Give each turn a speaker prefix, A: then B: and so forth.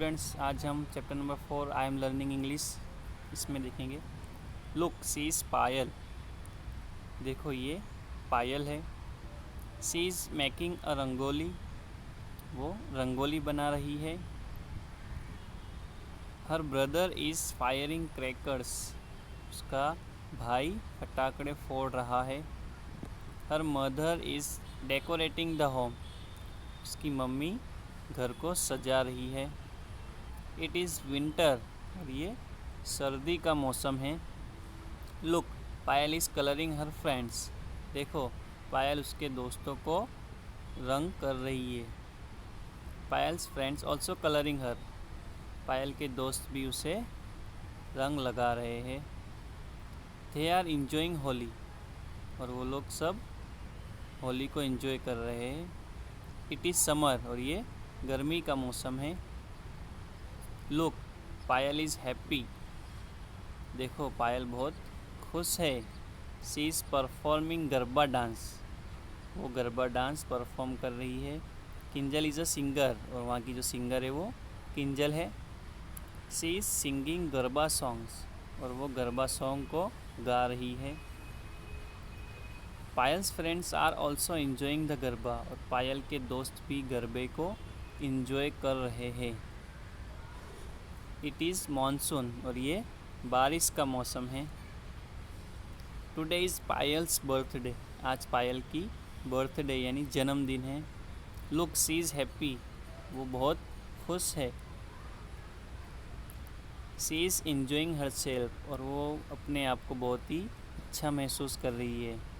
A: Students, आज हम chapter number 4 I am learning English इसमें देखेंगे। लुक सी इज़ पायल। देखो ये पायल है। She is making a rangoli. वो रंगोली बना रही है। Her brother is firing crackers. उसका भाई पटाखड़े फोड़ रहा है। Her mother is decorating the home. उसकी मम्मी घर को सजा रही है। It is winter. और ये सर्दी का मौसम है। Look Payal is colouring her friends. देखो पायल उसके दोस्तों को रंग कर रही है। Payal's friends also colouring her. Payal के दोस्त भी उसे रंग लगा रहे हैं। They are enjoying Holi. और वो लोग सब होली को एंजॉय कर रहे हैं। It is summer. और ये गर्मी का मौसम है। Look Payal is happy. देखो पायल बहुत खुश है। She is performing garba dance. वो गरबा डांस परफॉर्म कर रही है। Kinjal is a singer. और वहाँ की जो सिंगर है वो किंजल है। She is singing garba songs. और वो गरबा सॉन्ग को गा रही है। Payal's friends are also enjoying the garba. और पायल के दोस्त भी गरबे को इन्जॉय कर रहे हैं। It is monsoon. और ये बारिश का मौसम है। Today is Payal's birthday. आज पायल की बर्थडे यानी जन्मदिन है। Look she is happy. वो बहुत खुश है। She is enjoying herself. और वो अपने आप को बहुत ही अच्छा महसूस कर रही है।